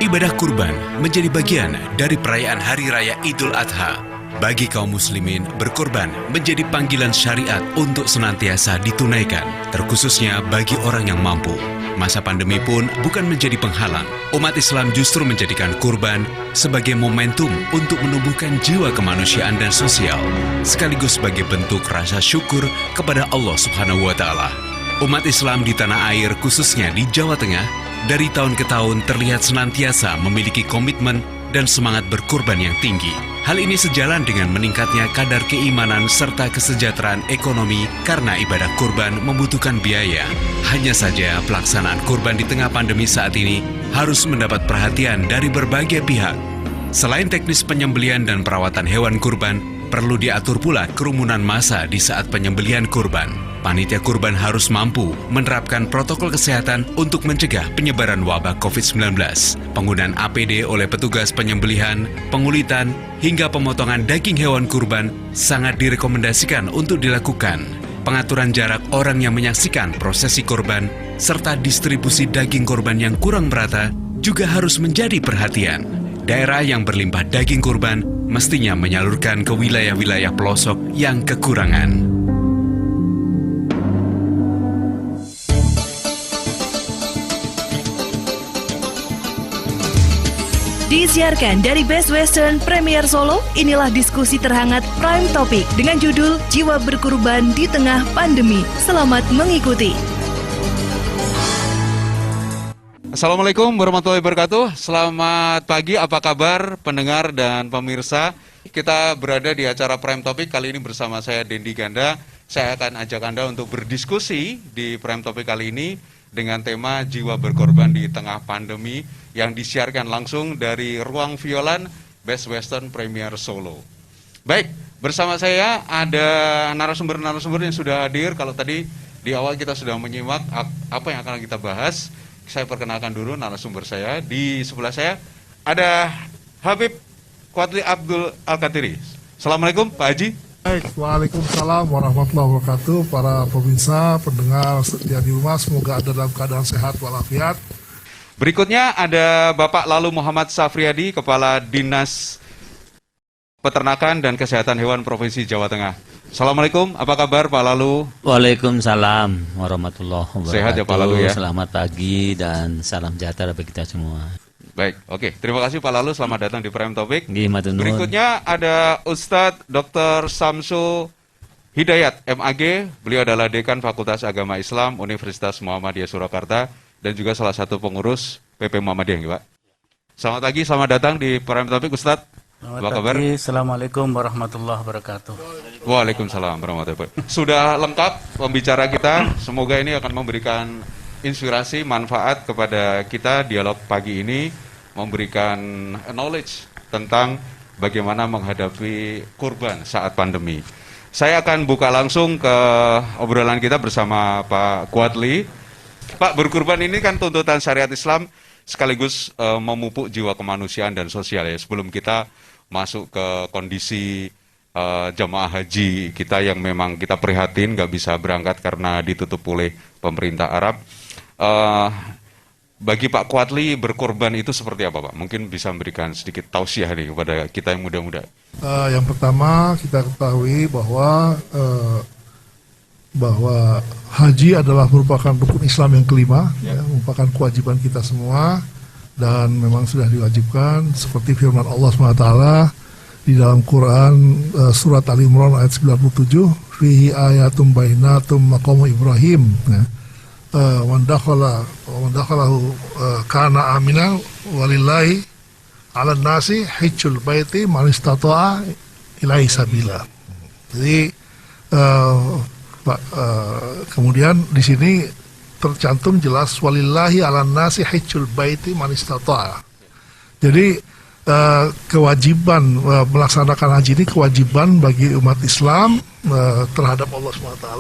Ibadah kurban menjadi bagian dari perayaan Hari Raya Idul Adha. Bagi kaum muslimin, berkurban menjadi panggilan syariat untuk senantiasa ditunaikan, terkhususnya bagi orang yang mampu. Masa pandemi pun bukan menjadi penghalang. Umat Islam justru menjadikan kurban sebagai momentum untuk menumbuhkan jiwa kemanusiaan dan sosial, sekaligus sebagai bentuk rasa syukur kepada Allah Subhanahu wa Ta'ala. Umat Islam di tanah air, khususnya di Jawa Tengah, dari tahun ke tahun terlihat senantiasa memiliki komitmen dan semangat berkurban yang tinggi. Hal ini sejalan dengan meningkatnya kadar keimanan serta kesejahteraan ekonomi karena ibadah kurban membutuhkan biaya. Hanya saja pelaksanaan kurban di tengah pandemi saat ini harus mendapat perhatian dari berbagai pihak. Selain teknis penyembelihan dan perawatan hewan kurban, perlu diatur pula kerumunan massa di saat penyembelihan kurban. Panitia kurban harus mampu menerapkan protokol kesehatan untuk mencegah penyebaran wabah COVID-19. Penggunaan APD oleh petugas penyembelihan, pengulitan, hingga pemotongan daging hewan kurban sangat direkomendasikan untuk dilakukan. Pengaturan jarak orang yang menyaksikan prosesi kurban, serta distribusi daging kurban yang kurang merata juga harus menjadi perhatian. Daerah yang berlimpah daging kurban mestinya menyalurkan ke wilayah-wilayah pelosok yang kekurangan. Disiarkan dari Best Western Premier Solo, inilah diskusi terhangat Prime Topic dengan judul Jiwa Berkurban di Tengah Pandemi. Selamat mengikuti. Assalamualaikum warahmatullahi wabarakatuh. Selamat pagi, apa kabar pendengar dan pemirsa? Kita berada di acara Prime Topic kali ini bersama saya Dendi Ganda. Saya akan ajak Anda untuk berdiskusi di Prime Topic kali ini dengan tema Jiwa Berkorban di Tengah Pandemi yang disiarkan langsung dari Ruang Violan Best Western Premier Solo. Baik, bersama saya ada narasumber-narasumber yang sudah hadir. Kalau tadi di awal kita sudah menyimak apa yang akan kita bahas, saya perkenalkan dulu narasumber saya. Di sebelah saya ada Habib Quadli Abdul Al-Katiri. Assalamualaikum Pak Haji. Baik, waalaikumsalam warahmatullahi wabarakatuh. Para pemirsa, pendengar setia di rumah, semoga ada dalam keadaan sehat walafiat. Berikutnya ada Bapak Lalu Muhammad Safriadi, Kepala Dinas Peternakan dan Kesehatan Hewan Provinsi Jawa Tengah. Assalamualaikum, apa kabar Pak Lalu? Waalaikumsalam warahmatullahi wabarakatuh. Sehat ya Pak Lalu ya? Selamat pagi dan salam sejahtera bagi kita semua. Baik, oke. Terima kasih Pak Lalu, selamat datang di Prime Topic. Berikutnya ada Ustadz Dr. Samsul Hidayat, MAG. Beliau adalah Dekan Fakultas Agama Islam Universitas Muhammadiyah Surakarta dan juga salah satu pengurus PP Muhammadiyah, Pak. Selamat pagi, selamat datang di Prime Topic, Ustadz. Apa kabar? Assalamualaikum warahmatullahi wabarakatuh. Waalaikumsalam warahmatullahi wabarakatuh. Sudah lengkap pembicara kita. Semoga ini akan memberikan inspirasi, manfaat kepada kita. Dialog pagi ini memberikan knowledge tentang bagaimana menghadapi kurban saat pandemi. Saya akan buka langsung ke obrolan kita bersama Pak Quadli. Pak, berkurban ini kan tuntutan syariat Islam sekaligus memupuk jiwa kemanusiaan dan sosial ya. Sebelum kita masuk ke kondisi jamaah haji kita yang memang kita prihatin nggak bisa berangkat karena ditutup oleh pemerintah Arab. Bagi Pak Quadli, berkorban itu seperti apa Pak? Mungkin bisa memberikan sedikit tausiah nih kepada kita yang muda-muda. Yang pertama kita ketahui bahwa haji adalah merupakan rukun Islam yang kelima, ya, merupakan kewajiban kita semua dan memang sudah diwajibkan seperti firman Allah SWT di dalam Quran surat Ali Imran ayat 97, fihi ayatum bainatum maqamu Ibrahim, ya. Wandakhalahu kana amina walillahi ala nasi hijjul baiti man istata'a ilaihi sabila. Jadi kemudian di sini tercantum jelas walillahi ala nasi hijjul baiti man istata'a. Jadi kewajiban melaksanakan haji ini kewajiban bagi umat Islam terhadap Allah SWT.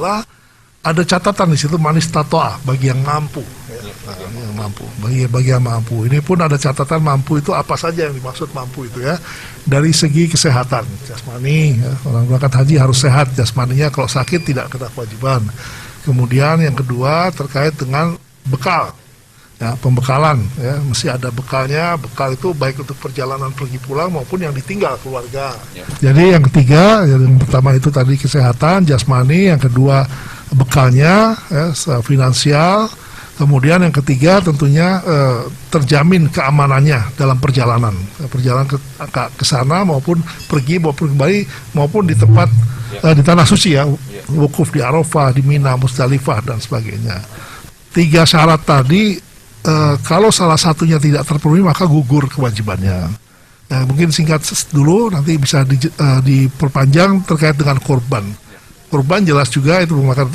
Ada catatan di situ manis tatoa bagi yang mampu, ya. Yang mampu, bagi yang mampu. Ini pun ada catatan mampu itu apa saja yang dimaksud mampu itu ya. Dari segi kesehatan jasmani, ya. Orang berangkat haji harus sehat jasmaninya, kalau sakit tidak kena kewajiban. Kemudian yang kedua terkait dengan bekal. Ya, pembekalan, ya, mesti ada bekalnya. Bekal itu baik untuk perjalanan pergi pulang maupun yang ditinggal keluarga. Jadi yang ketiga, yang pertama itu tadi kesehatan, jasmani. Yang kedua bekalnya, ya, finansial. Kemudian yang ketiga tentunya terjamin keamanannya dalam perjalanan ke sana maupun pergi maupun kembali maupun di tempat di tanah suci, ya, wukuf di Arafah, di Mina, Musdalifah dan sebagainya. 3 syarat tadi, kalau salah satunya tidak terpenuhi maka gugur kewajibannya. Mungkin singkat dulu, nanti bisa diperpanjang terkait dengan korban. Korban jelas juga itu merupakan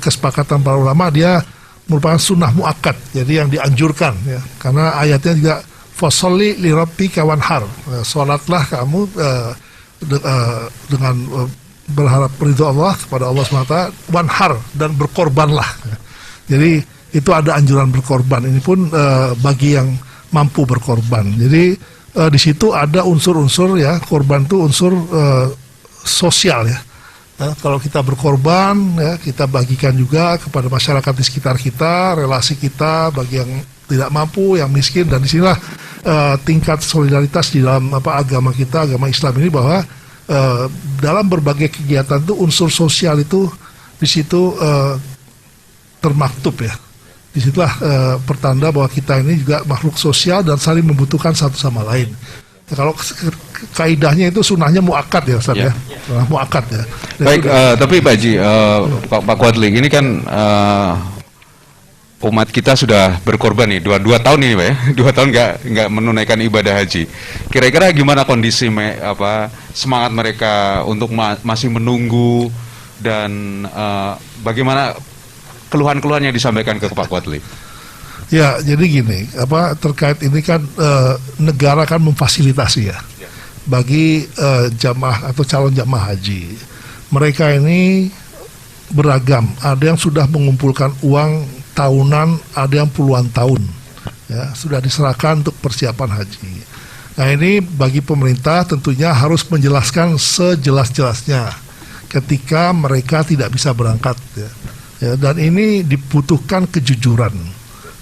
kesepakatan para ulama, dia merupakan sunnah muakkad, jadi yang dianjurkan, ya, karena ayatnya juga fasolli li rabbika wanhar, sholatlah kamu dengan berharap ridho Allah kepada Allah SWT, wanhar, dan berkorbanlah. Jadi itu ada anjuran berkorban. Ini pun bagi yang mampu berkorban. Jadi di situ ada unsur-unsur, ya, korban itu unsur sosial, ya. Kalau kita berkorban, ya, kita bagikan juga kepada masyarakat di sekitar kita, relasi kita, bagi yang tidak mampu, yang miskin, dan disinilah tingkat solidaritas di dalam agama kita, agama Islam ini, bahwa dalam berbagai kegiatan itu unsur sosial itu di situ termaktub, ya. Disitulah pertanda bahwa kita ini juga makhluk sosial dan saling membutuhkan satu sama lain. Kalau kaidahnya itu sunnahnya muakkad, ya Ustaz, ya. Muakkad, ya. Baik, tapi Pak Haji, Pak Quadli, ini kan umat kita sudah berkorban nih 2 tahun ini, Pak, ya. 2 tahun nggak menunaikan ibadah haji. Kira-kira gimana kondisi semangat mereka untuk masih menunggu, dan bagaimana keluhan-keluhan yang disampaikan ke Pak Quadli? Ya, jadi gini, terkait ini kan negara kan memfasilitasi, ya, bagi jamaah atau calon jamaah haji. Mereka ini beragam, ada yang sudah mengumpulkan uang tahunan, ada yang puluhan tahun, ya, sudah diserahkan untuk persiapan haji. Nah, ini bagi pemerintah tentunya harus menjelaskan sejelas-jelasnya ketika mereka tidak bisa berangkat, ya. Ya, dan ini dibutuhkan kejujuran,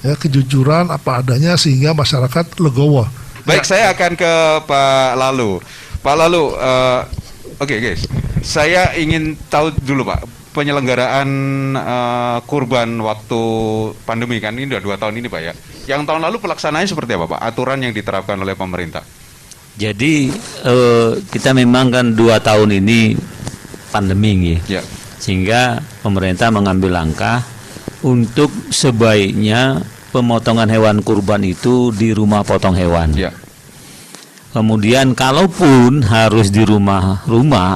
ya, kejujuran apa adanya sehingga masyarakat legowo. Baik, saya akan ke Pak Lalu. Pak Lalu, oke, guys, saya ingin tahu dulu, Pak, penyelenggaraan kurban waktu pandemi, kan ini udah 2 tahun ini, Pak, ya. Yang tahun lalu pelaksanaannya seperti apa, Pak? Aturan yang diterapkan oleh pemerintah. Jadi kita memang kan 2 tahun ini pandemi, ya. Sehingga pemerintah mengambil langkah untuk sebaiknya pemotongan hewan kurban itu di rumah potong hewan. Ya. Kemudian kalaupun harus di rumah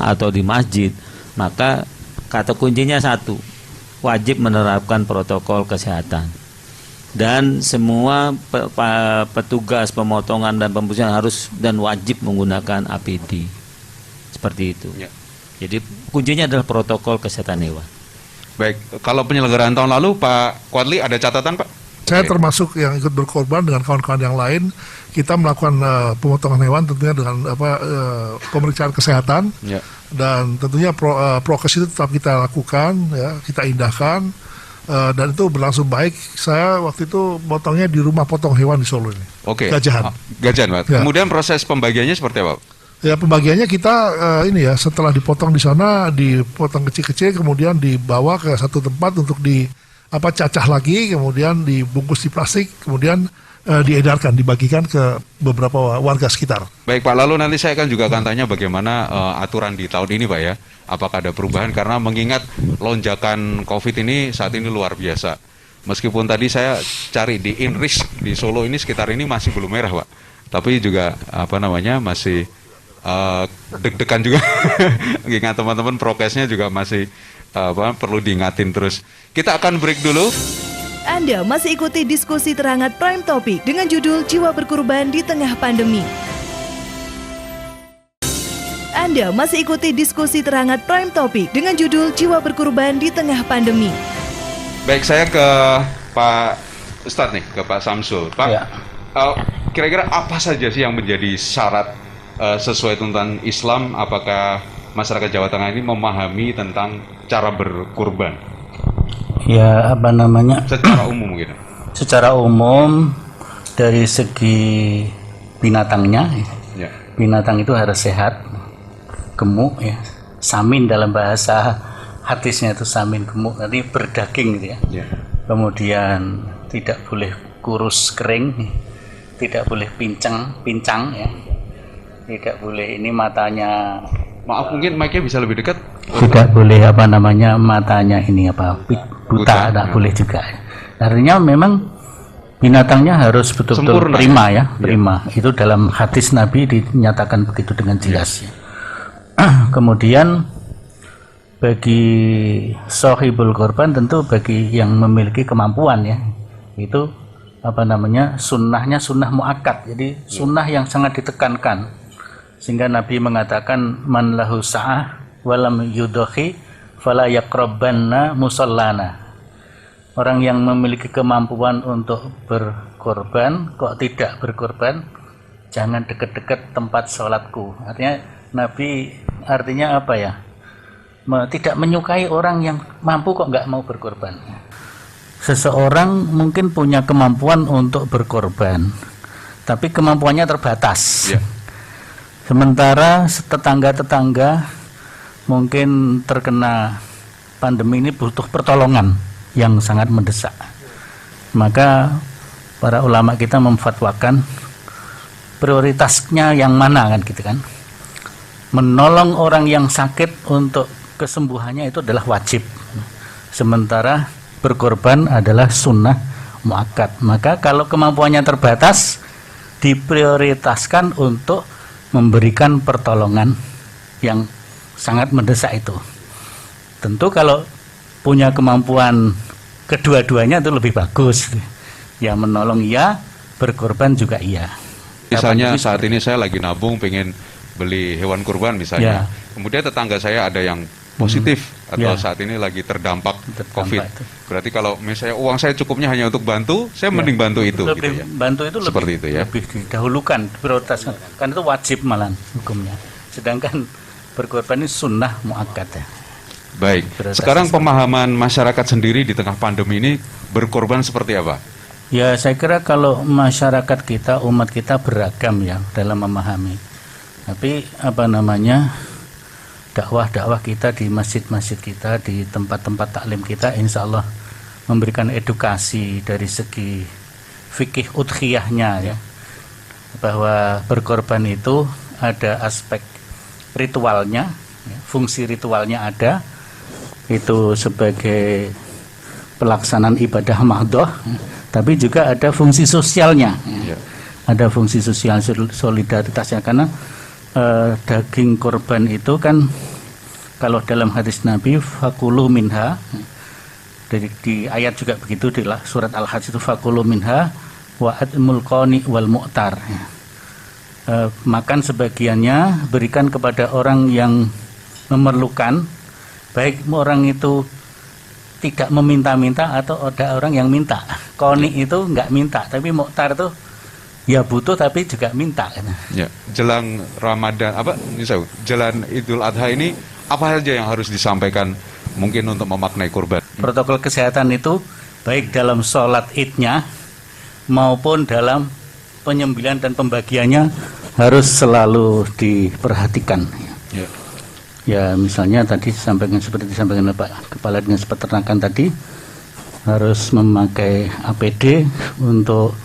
atau di masjid, maka kata kuncinya satu, wajib menerapkan protokol kesehatan. Dan semua petugas pemotongan dan pembersihan harus dan wajib menggunakan APD. Seperti itu. Ya. Jadi kuncinya adalah protokol kesehatan hewan. Baik, kalau penyelenggaraan tahun lalu, Pak Quadli, ada catatan, Pak? Saya termasuk yang ikut berkorban dengan kawan-kawan yang lain. Kita melakukan pemotongan hewan tentunya dengan pemeriksaan kesehatan, ya. Dan tentunya prokes itu tetap kita lakukan, ya, kita indahkan, dan itu berlangsung baik. Saya waktu itu potongnya di rumah potong hewan di Solo ini. Oke. Gajahan. Gajahan, Pak. Ya. Kemudian proses pembagiannya seperti apa? Ya, pembagiannya kita setelah dipotong di sana, dipotong kecil-kecil, kemudian dibawa ke satu tempat untuk cacah lagi, kemudian dibungkus di plastik, kemudian diedarkan, dibagikan ke beberapa warga sekitar. Baik, Pak, lalu nanti saya juga akan tanya bagaimana aturan di tahun ini, Pak, ya. Apakah ada perubahan, karena mengingat lonjakan COVID ini saat ini luar biasa. Meskipun tadi saya cari di Inris di Solo ini sekitar ini masih belum merah, Pak. Tapi juga masih deg-degan juga. Ingat teman-teman, prokesnya juga masih perlu diingatin terus. Kita akan break dulu. Anda masih ikuti diskusi terhangat Prime Topic dengan judul Jiwa Berkorban di Tengah Pandemi. Anda masih ikuti diskusi terhangat Prime Topic dengan judul Jiwa Berkorban di Tengah Pandemi. Baik, saya ke Pak Ustadz nih, ke Pak Samsul. Pak, ya. Kira-kira apa saja sih yang menjadi syarat sesuai tuntunan Islam? Apakah masyarakat Jawa Tengah ini memahami tentang cara berkurban? Ya, apa namanya? Secara umum gitu. Secara umum dari segi binatangnya, Ya. binatang itu harus sehat, gemuk ya. Samin dalam bahasa hadisnya itu samin gemuk, nanti berdaging gitu ya. Ya. Kemudian tidak boleh kurus kering, tidak boleh pincang ya. Tidak boleh ini matanya. Maaf, mungkin mic-nya bisa lebih dekat. Tidak boleh apa namanya matanya ini apa buta, tidak ya. boleh juga. Artinya memang binatangnya harus betul-betul Sempurna, prima ya? ya, prima. Itu dalam hadis Nabi dinyatakan begitu dengan jelas. Ya. Kemudian bagi sahibul korban tentu bagi yang memiliki kemampuan ya, itu apa namanya sunnahnya sunnah muakkad, jadi sunnah yang sangat ditekankan, sehingga Nabi mengatakan man lahu sa'ah walam yudhi fala yaqrabanna musallana. Orang yang memiliki kemampuan untuk berkorban kok tidak berkorban, jangan dekat-dekat tempat sholatku. Artinya Nabi artinya apa ya, tidak menyukai orang yang mampu kok nggak mau berkorban. Seseorang mungkin punya kemampuan untuk berkorban, tapi kemampuannya terbatas. Ya. Sementara tetangga-tetangga mungkin terkena pandemi ini butuh pertolongan yang sangat mendesak. Maka para ulama kita memfatwakan prioritasnya yang mana kan gitu kan. Menolong orang yang sakit untuk kesembuhannya itu adalah wajib. Sementara berkorban adalah sunnah muakkad. Maka kalau kemampuannya terbatas, diprioritaskan untuk memberikan pertolongan yang sangat mendesak itu. Tentu kalau punya kemampuan kedua-duanya itu lebih bagus. Ya menolong iya, berkorban juga iya. Misalnya saat ini saya lagi nabung pengen beli hewan kurban misalnya. Ya. Kemudian tetangga saya ada yang positif atau Ya. saat ini lagi terdampak COVID. itu. Berarti kalau misalnya uang saya cukupnya hanya untuk bantu, saya mending bantu itu Lebih gitu ya. bantu itu Seperti lebih, itu ya. lebih didahulukan, diprioritaskan. Kan itu wajib malah hukumnya. Sedangkan berkorban ini sunnah muakkad ya. Baik. Prioritas Sekarang Islam. pemahaman masyarakat sendiri di tengah pandemi ini berkorban seperti apa? Ya saya kira kalau masyarakat kita, umat kita beragam ya dalam memahami. Tapi apa namanya dakwah-dakwah kita di masjid-masjid kita, di tempat-tempat taklim kita, insya Allah memberikan edukasi dari segi fikih udhiyahnya ya, bahwa berkorban itu ada aspek ritualnya, ya, fungsi ritualnya ada, itu sebagai pelaksanaan ibadah mahdoh, tapi juga ada fungsi sosialnya, Ya. ada fungsi sosial solidaritasnya karena daging korban itu kan kalau dalam hadis Nabi fakulu minha, di ayat juga begitu di surat Al-Hajj itu fakulu minha wa atmul qani wal mu'tar. Makan sebagiannya, berikan kepada orang yang memerlukan, baik orang itu tidak meminta-minta atau ada orang yang minta. Qani itu enggak minta, tapi mu'tar itu ya butuh tapi juga minta. Ya. Jelang Ramadan jelang Idul Adha ini apa saja yang harus disampaikan mungkin untuk memaknai kurban? Protokol kesehatan itu baik dalam sholat idnya maupun dalam penyembelihan dan pembagiannya harus selalu diperhatikan. Ya. Ya misalnya tadi seperti disampaikan oleh Pak Kepala Dinas Peternakan tadi, harus memakai APD untuk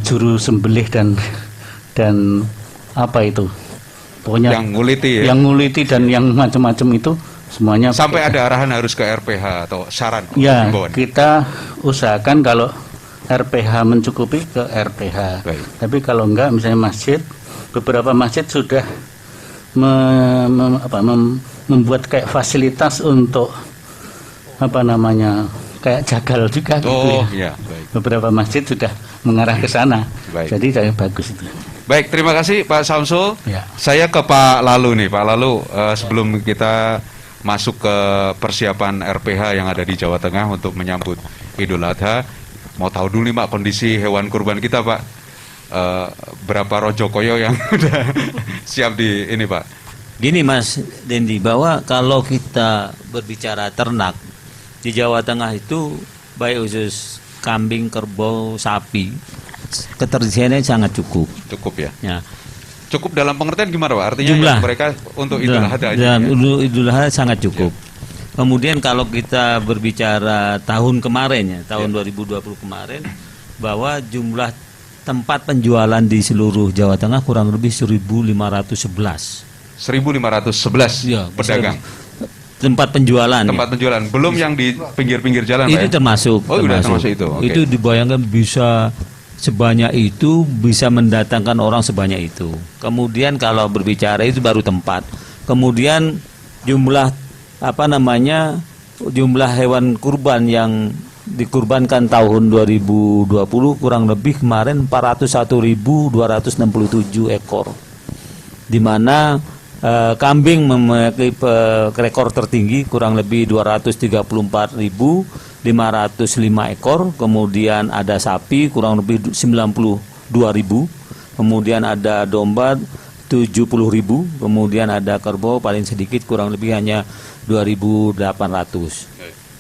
juru sembelih dan apa itu pokoknya Yang nguliti ya. yang nguliti dan yang macam-macam itu semuanya Sampai pakai. ada arahan harus ke RPH atau saran. Ya, himbauan. kita usahakan kalau RPH mencukupi ke RPH. Baik. Tapi kalau enggak, misalnya masjid, beberapa masjid sudah membuat kayak fasilitas untuk kayak jagal juga gitu Oh, ya. ya, baik. Beberapa masjid sudah mengarah ke sana. Baik. Jadi saya bagus itu. Baik, terima kasih Pak Samsul. Ya. Saya ke Pak Lalu nih, Pak Lalu. Sebelum kita masuk ke persiapan RPH yang ada di Jawa Tengah untuk menyambut Idul Adha, mau tahu dulu nih Pak kondisi hewan kurban kita Pak. Berapa rojokoyo yang udah siap di ini Pak? Gini Mas Dendi, bahwa kalau kita berbicara ternak, Di Jawa Tengah itu baik khusus kambing, kerbau, sapi, keterisiannya sangat cukup. Cukup ya. Ya. Cukup dalam pengertian gimana Pak? Artinya Jumlah. yang mereka untuk Idul Adha aja. Dan Ya? Idul Adha sangat cukup. Kemudian kalau kita berbicara tahun kemarin ya, tahun 2020 kemarin, bahwa jumlah tempat penjualan di seluruh Jawa Tengah kurang lebih 1.511. 1.511 Ya, pedagang. Tempat penjualan. Tempat penjualan, belum yang di pinggir-pinggir jalan Itu Pak ya? termasuk. Oh, udah termasuk itu. Oke. Itu dibayangkan bisa sebanyak itu, bisa mendatangkan orang sebanyak itu. Kemudian kalau berbicara itu baru tempat. Kemudian jumlah jumlah hewan kurban yang dikurbankan tahun 2020 kurang lebih kemarin 401.267 ekor. Di mana kambing memiliki rekor tertinggi kurang lebih 234.505 ekor, kemudian ada sapi kurang lebih 92.000, kemudian ada domba 70.000, kemudian ada kerbau paling sedikit kurang lebih hanya 2.800.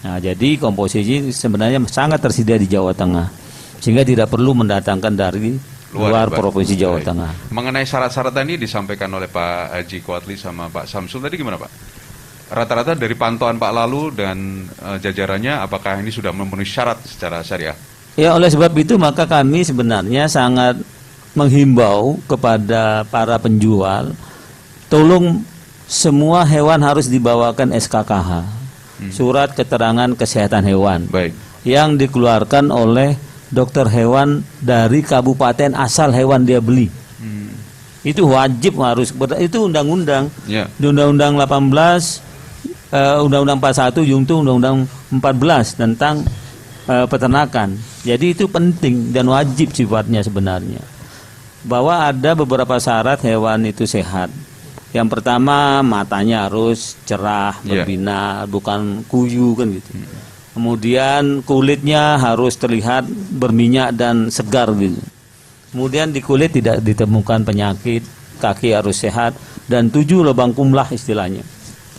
Nah, jadi komposisi sebenarnya sangat tersedia di Jawa Tengah, sehingga tidak perlu mendatangkan dari luar Provinsi Jawa Tengah. Mengenai syarat-syarat tadi disampaikan oleh Pak Haji Kuatli sama Pak Samsul tadi gimana Pak? Rata-rata dari pantauan Pak Lalu dan jajarannya, apakah ini sudah memenuhi syarat secara syariah? Ya, oleh sebab itu maka kami sebenarnya sangat menghimbau kepada para penjual, tolong semua hewan harus dibawakan SKKH, surat keterangan kesehatan hewan, Baik. yang dikeluarkan oleh dokter hewan dari kabupaten asal hewan dia beli. Itu wajib harus, itu undang-undang. Ya. Di Undang-Undang 18, Undang-Undang 41, Junto Undang-Undang 14 tentang peternakan. Jadi itu penting dan wajib sifatnya sebenarnya. Bahwa ada beberapa syarat hewan itu sehat. Yang pertama, matanya harus cerah, berbinar, bukan kuyu kan gitu. Kemudian kulitnya harus terlihat berminyak dan segar gitu. Kemudian di kulit tidak ditemukan penyakit, kaki harus sehat, dan 7 lubang kumlah istilahnya.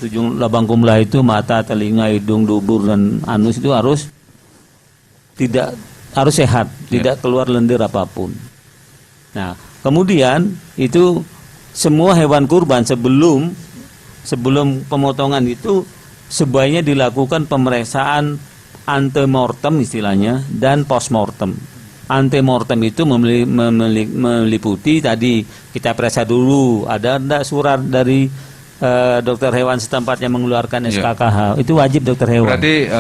7 lubang kumlah itu mata, telinga, hidung, dubur, dan anus itu harus sehat, tidak keluar lendir apapun. Nah, kemudian itu semua hewan kurban sebelum pemotongan itu sebaiknya dilakukan pemeriksaan antemortem istilahnya dan postmortem. Antemortem itu meliputi tadi kita periksa dulu ada enggak surat dari dokter hewan setempat yang mengeluarkan SKKH. Itu wajib dokter hewan. Berarti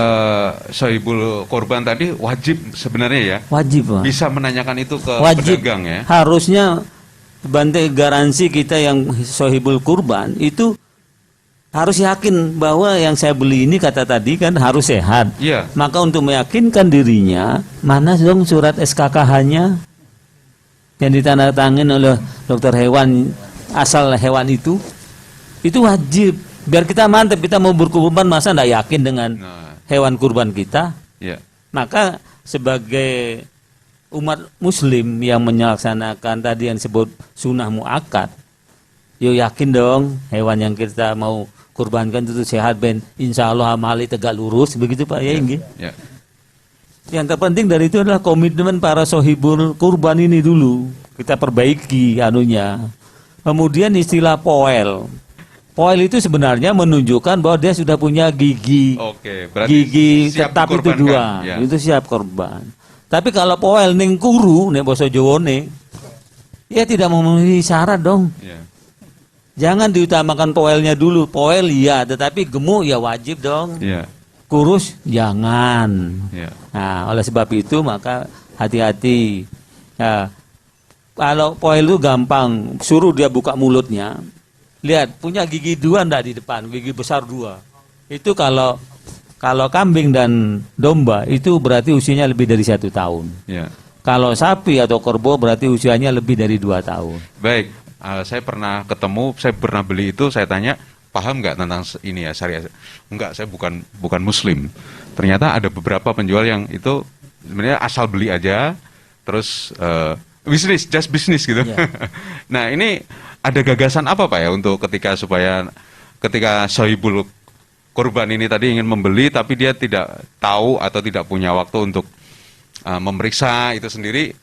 sohibul korban tadi wajib sebenarnya ya? Wajib, Pak. Bisa menanyakan itu ke Wajib. pedagang ya? Harusnya Bante garansi kita yang sohibul kurban itu harus yakin bahwa yang saya beli ini kata tadi kan harus sehat. Iya. Maka untuk meyakinkan dirinya, mana dong surat SKKH-nya yang ditandatangani oleh dokter hewan asal hewan itu wajib. Biar kita mantap, kita mau berkurban masa tidak yakin dengan hewan kurban kita. Iya. Maka sebagai umat muslim yang melaksanakan tadi yang disebut sunnah mu'akkad, yuk yakin dong hewan yang kita mau kurbankan itu sehat, ben insya Allah amali tegak lurus, begitu Pak ya, Ya. Yang terpenting dari itu adalah komitmen para sohibul kurban ini dulu kita perbaiki anunya. Kemudian istilah poel itu sebenarnya menunjukkan bahwa dia sudah punya gigi. Oke, berarti gigi siap tetap itu dikorbankan, 2 ya. itu siap korban. Tapi kalau poel ning kuru nek basa Jawane ya tidak memenuhi syarat dong. Ya. Jangan diutamakan poelnya dulu. Poel iya, tetapi gemuk ya wajib dong. Ya. Kurus jangan. Ya. Nah, oleh sebab itu maka hati-hati. Ya, kalau poel itu gampang, suruh dia buka mulutnya. Lihat, punya gigi 2 enggak di depan, gigi besar 2. Itu kalau kambing dan domba itu berarti usianya lebih dari 1 tahun. Ya. Kalau sapi atau kerbau berarti usianya lebih dari 2 tahun. Baik. Saya pernah ketemu, saya pernah beli itu, saya tanya, paham nggak tentang ini ya syariah? Enggak, saya bukan muslim. Ternyata ada beberapa penjual yang itu sebenarnya asal beli aja, terus bisnis, just bisnis gitu. Yeah. Nah, ini ada gagasan apa Pak ya untuk ketika sohibul korban ini tadi ingin membeli tapi dia tidak tahu atau tidak punya waktu untuk memeriksa itu sendiri,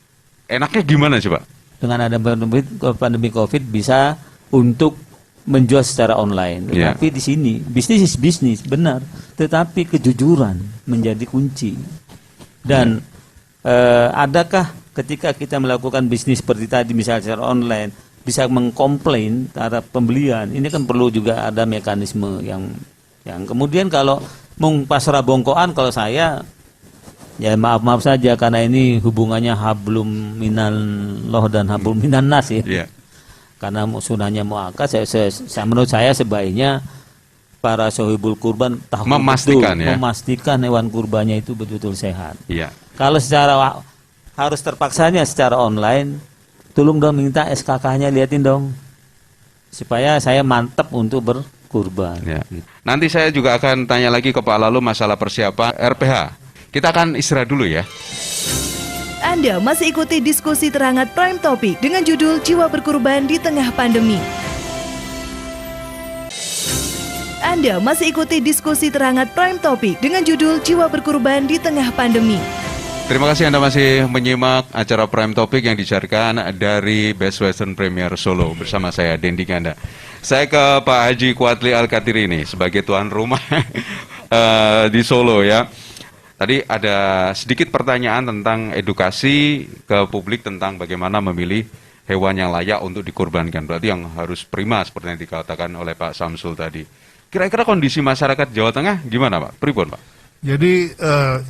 enaknya gimana coba? Dengan ada pandemi COVID bisa untuk menjual secara online. Tetapi di sini bisnis is bisnis, benar. Tetapi kejujuran menjadi kunci. Dan adakah ketika kita melakukan bisnis seperti tadi misalnya secara online bisa mengkomplain terhadap pembelian? Ini kan perlu juga ada mekanisme yang kemudian kalau pasrah bongkoan, kalau saya ya maaf saja karena ini hubungannya hablum minallah dan hablum minan nas ya. Karena sunahnya muakkad, menurut saya sebaiknya para sohibul kurban memastikan hewan kurbannya itu betul-betul sehat. Kalau secara harus terpaksanya secara online, tolong dong minta SKK-nya liatin dong supaya saya mantap untuk berkurban. Nanti saya juga akan tanya lagi ke Pak Lalu masalah persiapan RPH. Kita akan istirahat dulu ya. Anda masih ikuti diskusi terhangat Prime Topic dengan judul Jiwa Berkurban di Tengah Pandemi. Anda masih ikuti diskusi terhangat Prime Topic dengan judul Jiwa Berkurban di Tengah Pandemi. Terima kasih Anda masih menyimak acara Prime Topic yang disiarkan dari Best Western Premier Solo bersama saya Dendi Ganda. Saya ke Pak Haji Quadli Al-Katiri ini sebagai tuan rumah di Solo ya. Tadi ada sedikit pertanyaan tentang edukasi ke publik tentang bagaimana memilih hewan yang layak untuk dikurbankan. Berarti yang harus prima seperti yang dikatakan oleh Pak Samsul tadi. Kira-kira kondisi masyarakat Jawa Tengah gimana Pak? Pripun Pak? Jadi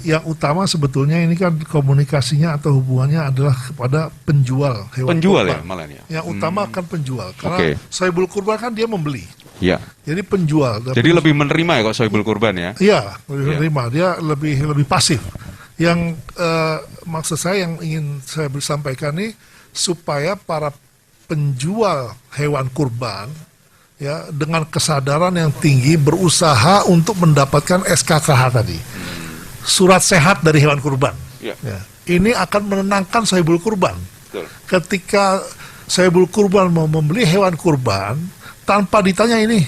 yang utama sebetulnya ini kan komunikasinya atau hubungannya adalah kepada penjual hewan penjual kurban. Ya malah ya. Yang utama akan penjual karena sohibul kurban kan dia membeli. Jadi penjual. Jadi lebih menerima ya kok sohibul kurban ya? Iya, lebih menerima. Dia lebih pasif. Yang maksud saya yang ingin saya sampaikan nih supaya para penjual hewan kurban ya dengan kesadaran yang tinggi berusaha untuk mendapatkan SKKH tadi, surat sehat dari hewan kurban. Ya. Ini akan menenangkan sohibul kurban. Ketika sohibul kurban mau membeli hewan kurban tanpa ditanya ini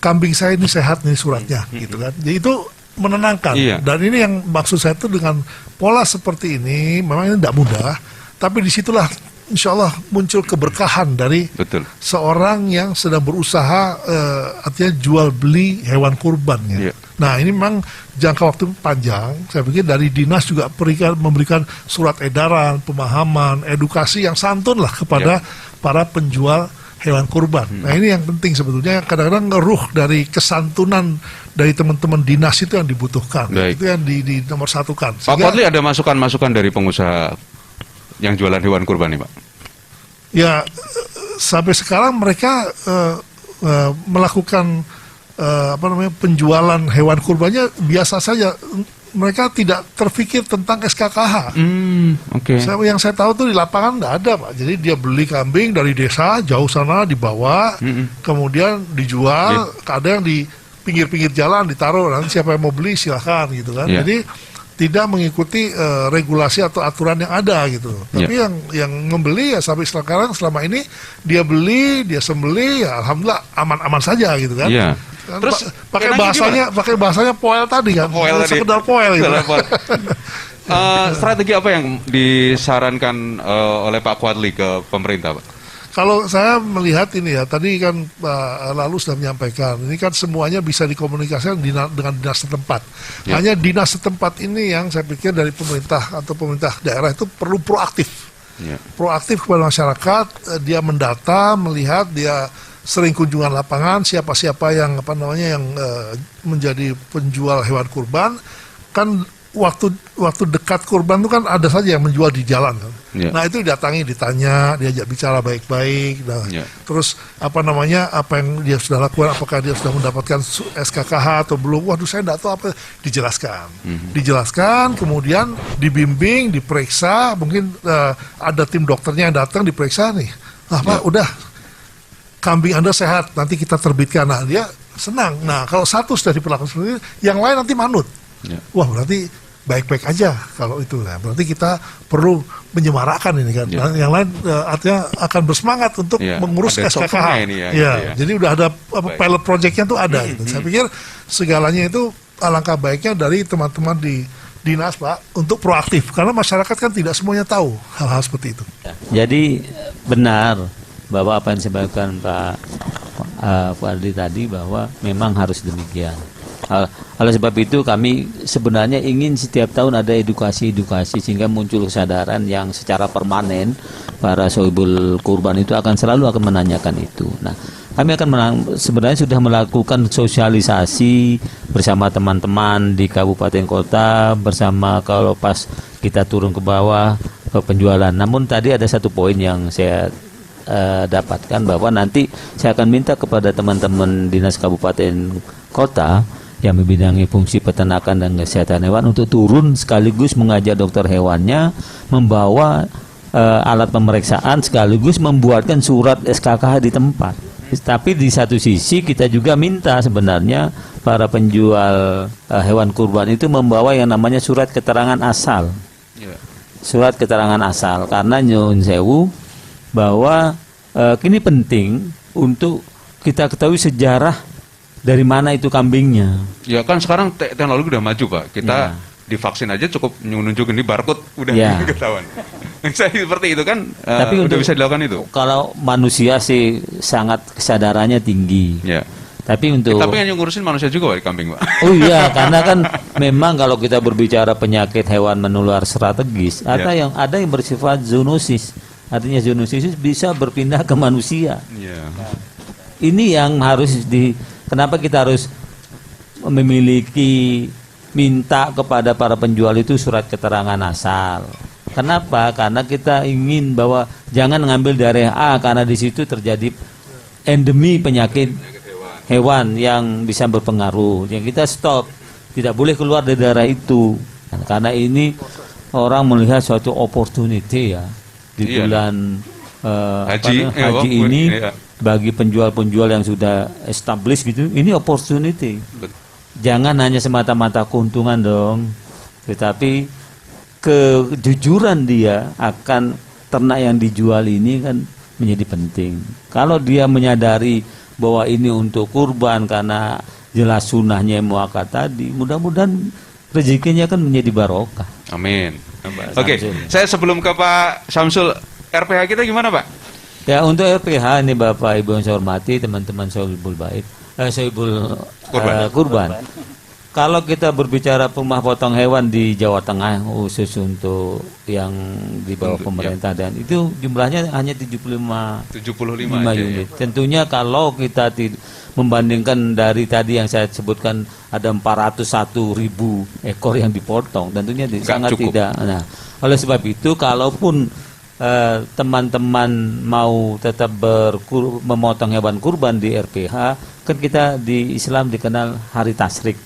kambing saya ini sehat nih suratnya, gitu kan? Jadi itu menenangkan. Dan ini yang maksud saya itu dengan pola seperti ini memang ini tidak mudah, tapi disitulah insya Allah muncul keberkahan dari seorang yang sedang berusaha artinya jual beli hewan kurbannya. Nah ini memang jangka waktu panjang. Saya pikir dari dinas juga memberikan surat edaran, pemahaman, edukasi yang santun lah kepada para penjual hewan kurban. Nah ini yang penting sebetulnya, kadang-kadang ngeruh dari kesantunan dari teman-teman dinas itu yang dibutuhkan. Itu yang di nomor satukan. Pak Quadli ada masukan-masukan dari pengusaha yang jualan hewan kurban nih Pak? Ya sampai sekarang mereka melakukan penjualan hewan kurbannya biasa saja. Mereka tidak terpikir tentang SKKH. Yang saya tahu tuh di lapangan nggak ada Pak. Jadi dia beli kambing dari desa jauh sana dibawa, kemudian dijual. Ada yang di pinggir-pinggir jalan ditaruh. Nanti siapa yang mau beli silahkan gitu kan. Jadi tidak mengikuti regulasi atau aturan yang ada gitu. Tapi yang membeli ya sampai sekarang selama ini dia beli, dia sembeli, ya alhamdulillah aman-aman saja gitu kan. Terus pakai bahasanya poel tadi kan. Sekedar poel gitu. Strategi apa yang disarankan oleh Pak Quadli ke pemerintah Pak? Kalau saya melihat ini ya, tadi kan Pak Lalu sudah menyampaikan, ini kan semuanya bisa dikomunikasikan dengan dinas setempat. Hanya dinas setempat ini yang saya pikir dari pemerintah atau pemerintah daerah itu perlu proaktif. Proaktif kepada masyarakat, dia mendata, melihat, dia sering kunjungan lapangan, siapa-siapa yang menjadi penjual hewan kurban. Kan waktu dekat kurban itu kan ada saja yang menjual di jalan kan. Nah itu didatangi, ditanya, diajak bicara baik-baik. Nah, terus apa yang dia sudah lakukan, apakah dia sudah mendapatkan SKKH atau belum? Waduh saya tidak tahu apa. Dijelaskan, kemudian dibimbing, diperiksa. Mungkin ada tim dokternya yang datang diperiksa nih. Pak udah kambing Anda sehat, nanti kita terbitkan. Nah dia senang. Nah kalau satu sudah diperlakukan seperti itu, yang lain nanti manut. Wah berarti baik-baik aja kalau itu. Nah, berarti kita perlu menyemarakkan ini kan. Ya. Yang lain artinya akan bersemangat untuk mengurus ada SKKH. ini Jadi udah ada pilot projectnya tuh ada. Gitu. Saya pikir segalanya itu alangkah baiknya dari teman-teman di dinas, Pak, untuk proaktif karena masyarakat kan tidak semuanya tahu hal-hal seperti itu. Jadi benar bahwa apa yang disampaikan Pak Fadli tadi bahwa memang harus demikian. Oleh sebab itu kami sebenarnya ingin setiap tahun ada edukasi-edukasi sehingga muncul kesadaran yang secara permanen para sohibul kurban itu akan selalu menanyakan itu. Nah, kami akan sebenarnya sudah melakukan sosialisasi bersama teman-teman di kabupaten kota, bersama kalau pas kita turun ke bawah ke penjualan. Namun tadi ada satu poin yang saya dapatkan bahwa nanti saya akan minta kepada teman-teman dinas kabupaten kota yang membidangi fungsi peternakan dan kesehatan hewan untuk turun sekaligus mengajak dokter hewannya membawa alat pemeriksaan sekaligus membuatkan surat SKKH di tempat. Tapi di satu sisi kita juga minta sebenarnya para penjual hewan kurban itu membawa yang namanya surat keterangan asal. Surat keterangan asal karena nyuwun sewu bahwa ini penting untuk kita ketahui sejarah dari mana itu kambingnya. Ya kan sekarang teknologi udah maju, Pak. Kita divaksin aja cukup nunjukin di barcode udah ketahuan. Saya seperti itu kan tapi udah bisa dilakukan itu. Kalau manusia sih sangat kesadarannya tinggi. Ya. Tapi untuk tapi yang ngurusin manusia juga Pak, kambing, Pak. Oh iya, karena kan memang kalau kita berbicara penyakit hewan menular strategis, ada yang bersifat zoonosis. Artinya zoonosis bisa berpindah ke manusia. Ini yang harus kenapa kita harus memiliki minta kepada para penjual itu surat keterangan asal. Kenapa? Karena kita ingin bahwa jangan ngambil daerah A karena di situ terjadi endemi penyakit hewan yang bisa berpengaruh. Yang kita stop, tidak boleh keluar dari daerah itu. Karena ini orang melihat suatu opportunity ya di bulan haji ini. Bagi penjual-penjual yang sudah established gitu, ini opportunity. Jangan hanya semata-mata keuntungan dong, tetapi kejujuran dia akan ternak yang dijual ini kan menjadi penting. Kalau dia menyadari bahwa ini untuk kurban karena jelas sunnahnya muakkad tadi, mudah-mudahan rezekinya kan menjadi barokah. Amin. Oke, saya sebelum ke Pak Syamsul, RPH kita gimana, Pak? Ya, untuk RPH ini Bapak Ibu yang saya hormati, teman-teman sohibul bait, sohibul kurban. Kalau kita berbicara rumah potong hewan di Jawa Tengah khusus untuk yang di bawah pemerintah dan itu jumlahnya hanya 75 unit. Tentunya kalau kita membandingkan dari tadi yang saya sebutkan ada 401.000 ekor yang dipotong, tentunya sangat cukup. Tidak. Nah, oleh sebab itu kalaupun teman-teman mau tetap memotong hewan kurban di RPH, kan kita di Islam dikenal hari tasyrik.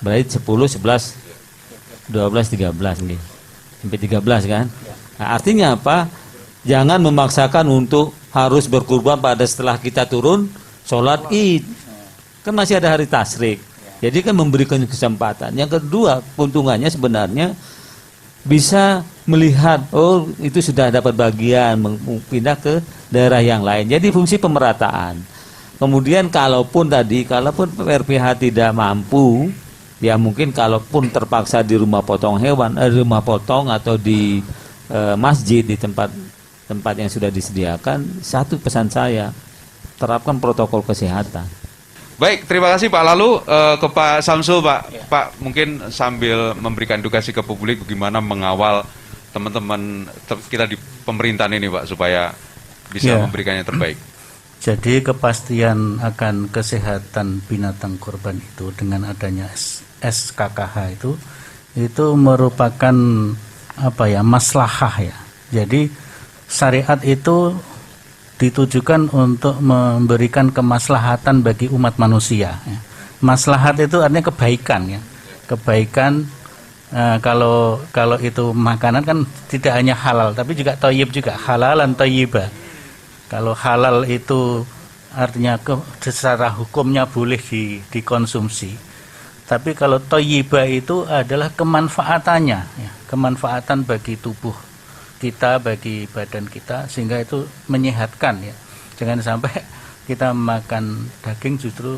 Berarti 10, 11, 12, 13 nih. Sampai 13 kan? Nah, artinya apa? Jangan memaksakan untuk harus berkurban pada setelah kita turun sholat Id. Kan masih ada hari tasyrik. Jadi kan memberikan kesempatan. Yang kedua, keuntungannya sebenarnya bisa melihat, oh itu sudah dapat bagian, pindah ke daerah yang lain. Jadi fungsi pemerataan. Kemudian kalaupun RPH tidak mampu, ya mungkin kalaupun terpaksa di rumah potong hewan, rumah potong atau di masjid, di tempat yang sudah disediakan, satu pesan saya, terapkan protokol kesehatan. Baik, terima kasih Pak. Lalu ke Pak Syamsul, Pak. Pak, mungkin sambil memberikan edukasi ke publik bagaimana mengawal teman-teman kita di pemerintahan ini, Pak, supaya bisa memberikan yang terbaik. Jadi kepastian akan kesehatan binatang kurban itu dengan adanya SKKH itu merupakan maslahah ya. Jadi syariat itu ditujukan untuk memberikan kemaslahatan bagi umat manusia. Maslahat itu artinya kebaikan ya. Kebaikan kalau itu makanan kan tidak hanya halal tapi juga thayyib juga, halalan thayyiba. Kalau halal itu artinya secara hukumnya boleh dikonsumsi. Tapi kalau thayyibah itu adalah kemanfaatannya, ya, kemanfaatan bagi tubuh kita, bagi badan kita, sehingga itu menyehatkan ya. Jangan sampai kita makan daging justru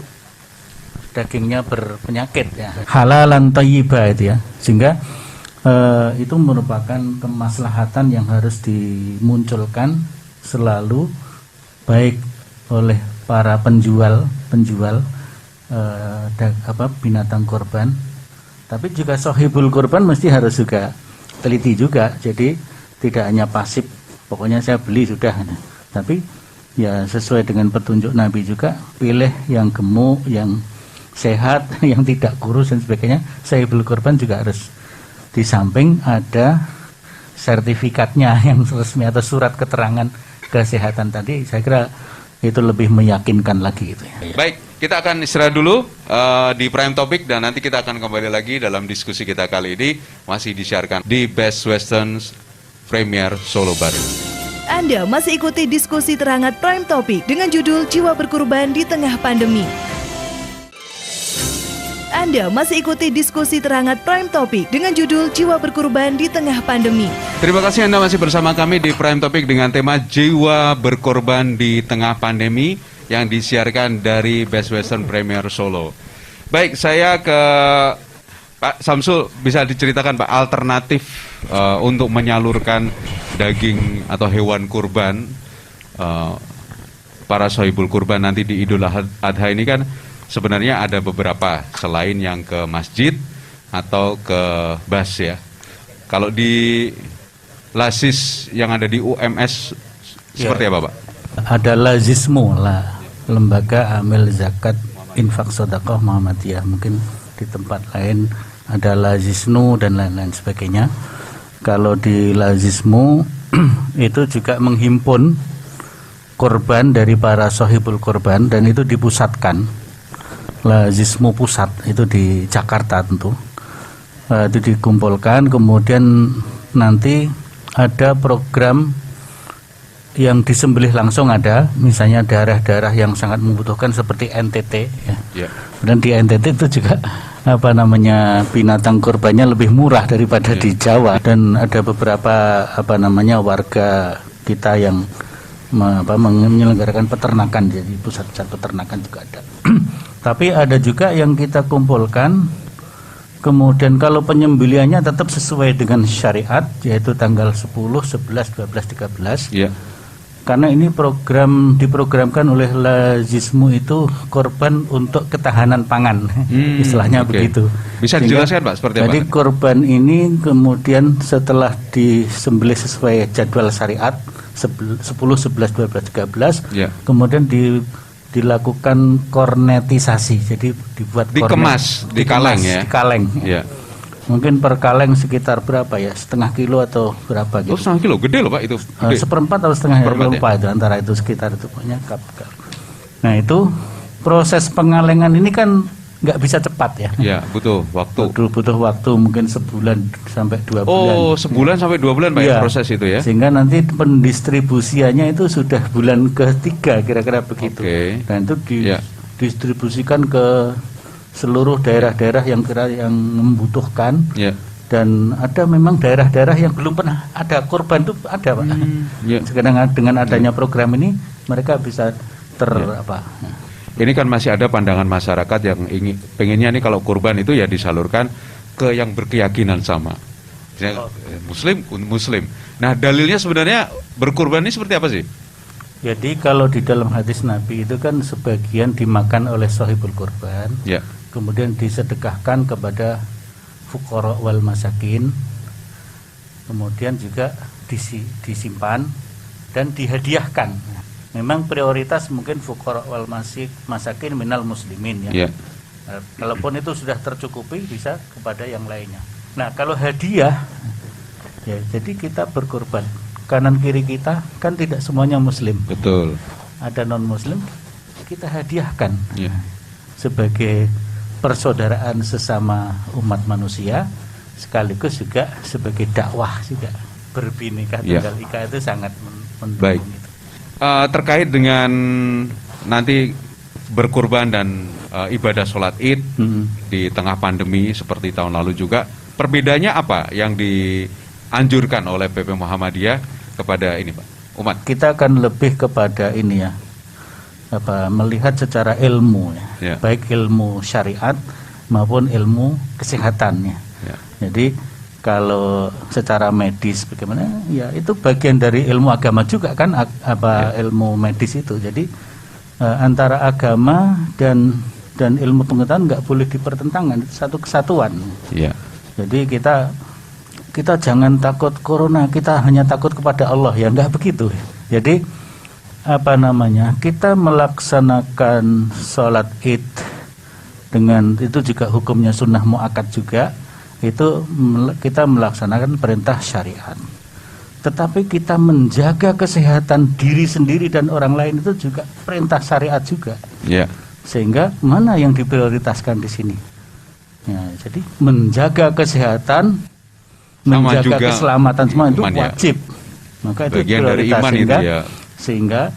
dagingnya berpenyakit ya. Halalan thayyibah itu ya. Sehingga itu merupakan kemaslahatan yang harus dimunculkan selalu, baik oleh para penjual binatang korban, tapi juga sahibul korban mesti harus juga teliti juga. Jadi tidak hanya pasif, pokoknya saya beli sudah, tapi ya sesuai dengan petunjuk Nabi juga, pilih yang gemuk, yang sehat, yang tidak kurus dan sebagainya. Sahibul korban juga harus di samping ada sertifikatnya yang resmi atau surat keterangan kesehatan tadi. Saya kira itu lebih meyakinkan lagi itu ya. Baik, kita akan istirahat dulu di Prime Topic, dan nanti kita akan kembali lagi dalam diskusi kita kali ini, masih disiarkan di Best Western Premier Solo Baru. Anda masih ikuti diskusi terhangat Prime Topic dengan judul Jiwa Berkorban di Tengah Pandemi. Anda masih ikuti diskusi terhangat Prime Topic dengan judul Jiwa Berkorban di Tengah Pandemi. Terima kasih Anda masih bersama kami di Prime Topic dengan tema Jiwa Berkorban di Tengah Pandemi yang disiarkan dari Best Western Premier Solo. Baik, saya ke Pak Samsul, bisa diceritakan Pak alternatif untuk menyalurkan daging atau hewan kurban para sohibul kurban nanti di Idul Adha ini kan sebenarnya ada beberapa selain yang ke masjid atau ke bas ya. Kalau di Lasis yang ada di UMS seperti apa Pak? Ada Lazismu lah, Lembaga Amil Zakat Infak Sedekah Muhammadiyah. Mungkin di tempat lain ada Lazisnu dan lain-lain sebagainya. Kalau di Lazismu itu juga menghimpun korban dari para sohibul korban, dan itu dipusatkan. Lazismu pusat itu di Jakarta tentu, itu dikumpulkan. Kemudian nanti ada program yang disembelih langsung, ada misalnya daerah-daerah yang sangat membutuhkan seperti NTT ya. Dan di NTT itu juga binatang korbannya lebih murah daripada di Jawa, dan ada beberapa warga kita yang menyelenggarakan peternakan, jadi pusat-pusat peternakan juga ada. Tapi ada juga yang kita kumpulkan, kemudian kalau penyembelihannya tetap sesuai dengan syariat, yaitu tanggal 10, 11, 12, 13 ya. Karena ini diprogramkan oleh Lazismu itu korban untuk ketahanan pangan, istilahnya begitu. Bisa dijelaskan Pak seperti apa? Jadi korban ini kemudian setelah disembelih sesuai jadwal syariat 10, 11, 12, 13 ya. Kemudian dilakukan kornetisasi, jadi dibuat dikemas, di kaleng ya. Di kaleng. Ya. Mungkin per kaleng sekitar berapa ya? Setengah kilo atau berapa gitu? Oh, setengah kilo, gede loh Pak itu. Seperempat atau setengah kilo, lupa itu, antara itu sekitar itu pokoknya kap. Nah itu proses pengalengan ini kan nggak bisa cepat ya. Ya, butuh waktu. Butuh waktu mungkin sebulan sampai 2 bulan. Oh, sebulan sampai 2 bulan Pak ya, proses itu ya. Sehingga nanti pendistribusiannya itu sudah bulan ketiga kira-kira begitu. Dan itu didistribusikan ke seluruh daerah-daerah yang membutuhkan. Dan ada memang daerah-daerah yang belum pernah ada korban itu ada Pak. Sekarang dengan adanya program ini mereka bisa Ini kan masih ada pandangan masyarakat yang pengennya nih kalau kurban itu ya disalurkan ke yang berkeyakinan sama. Muslim. Nah, dalilnya sebenarnya berkurban ini seperti apa sih? Jadi kalau di dalam hadis Nabi itu kan sebagian dimakan oleh sahibul kurban, kemudian disedekahkan kepada fuqara wal masakin, kemudian juga disimpan dan dihadiahkan. Memang prioritas mungkin fuqara wal masakin minal muslimin ya. Kalaupun itu sudah tercukupi bisa kepada yang lainnya. Nah, kalau hadiah ya, jadi kita berkorban. Kanan kiri kita kan tidak semuanya muslim. Betul. Ada non muslim, kita hadiahkan sebagai persaudaraan sesama umat manusia, sekaligus juga sebagai dakwah juga. Berbhinneka tunggal ika itu sangat mendukung itu. Terkait dengan nanti berkurban dan ibadah sholat id di tengah pandemi seperti tahun lalu juga. Perbedaannya apa yang dianjurkan oleh PP Muhammadiyah kepada ini Pak umat? Kita akan lebih kepada ini ya, melihat secara ilmu ya. Baik ilmu syariat maupun ilmu kesehatannya. Jadi kalau secara medis bagaimana ya, itu bagian dari ilmu agama juga kan, ilmu medis itu. Jadi antara agama dan ilmu pengetahuan nggak boleh dipertentangkan, itu satu kesatuan. Jadi kita jangan takut corona, kita hanya takut kepada Allah, ya nggak begitu. Jadi kita melaksanakan sholat id dengan itu juga hukumnya sunnah muakkad juga, itu kita melaksanakan perintah syariat. Tetapi kita menjaga kesehatan diri sendiri dan orang lain itu juga perintah syariat juga. Sehingga mana yang diprioritaskan di sini? Ya, jadi menjaga kesehatan, menjaga keselamatan semua itu wajib. Maka itu bagian dari iman itu ya. Sehingga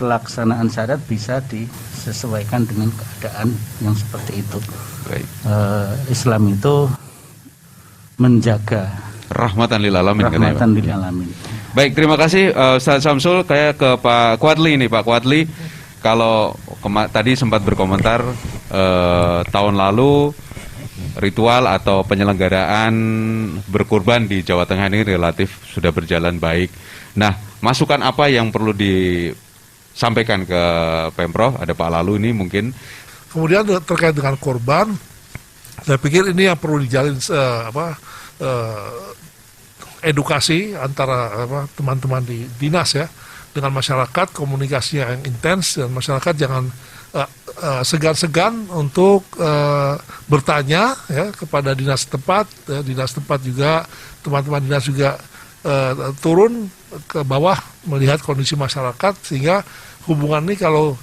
pelaksanaan syariat bisa disesuaikan dengan keadaan yang seperti itu. Islam itu menjaga rahmatan lil alamin. Rahmatan lil alamin. Baik, terima kasih Ustaz Samsul. Kayak ke Pak Quadli nih, Pak Quadli. Kalau tadi sempat berkomentar tahun lalu ritual atau penyelenggaraan berkurban di Jawa Tengah ini relatif sudah berjalan baik. Nah, masukan apa yang perlu disampaikan ke Pemprov? Ada Pak Lalu ini mungkin. Kemudian terkait dengan korban, saya pikir ini yang perlu dijalin edukasi antara teman-teman di dinas ya dengan masyarakat, komunikasinya yang intens, dan masyarakat jangan segan-segan untuk bertanya ya kepada dinas tempat. Dinas tempat juga, teman-teman dinas juga turun ke bawah melihat kondisi masyarakat, sehingga hubungan ini kalau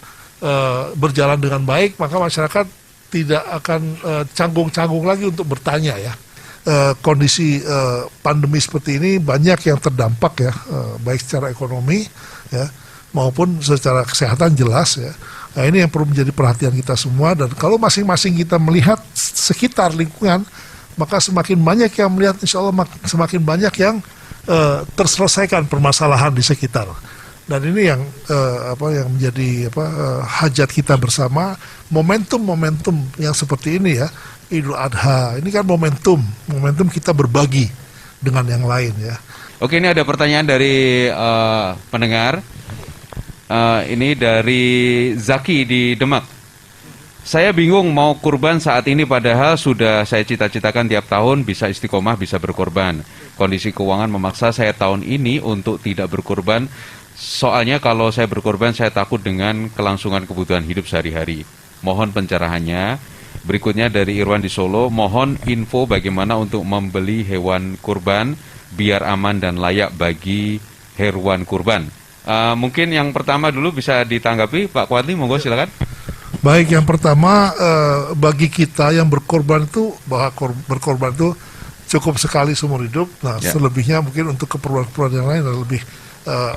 berjalan dengan baik, maka masyarakat tidak akan canggung-canggung lagi untuk bertanya ya. Kondisi pandemi seperti ini banyak yang terdampak ya, baik secara ekonomi ya maupun secara kesehatan jelas ya. Nah, ini yang perlu menjadi perhatian kita semua, dan kalau masing-masing kita melihat sekitar lingkungan, maka semakin banyak yang melihat, insya Allah semakin banyak yang terselesaikan permasalahan di sekitar. Dan ini yang yang menjadi hajat kita bersama, momentum-momentum yang seperti ini ya, Idul Adha, ini kan momentum kita berbagi dengan yang lain ya. Oke, ini ada pertanyaan dari pendengar. Ini dari Zaki di Demak. Saya bingung mau kurban saat ini, padahal sudah saya cita-citakan tiap tahun bisa istiqomah, bisa berkorban. Kondisi keuangan memaksa saya tahun ini untuk tidak berkorban. Soalnya kalau saya berkorban, saya takut dengan kelangsungan kebutuhan hidup sehari-hari. Mohon pencerahannya. Berikutnya dari Irwan di Solo, mohon info bagaimana untuk membeli hewan kurban biar aman dan layak bagi hewan kurban. Mungkin yang pertama dulu bisa ditanggapi Pak Quadli, monggo silakan. Baik, yang pertama bagi kita yang berkorban itu, bahwa berkorban itu cukup sekali seumur hidup. Nah, selebihnya mungkin untuk keperluan-keperluan yang lain lebih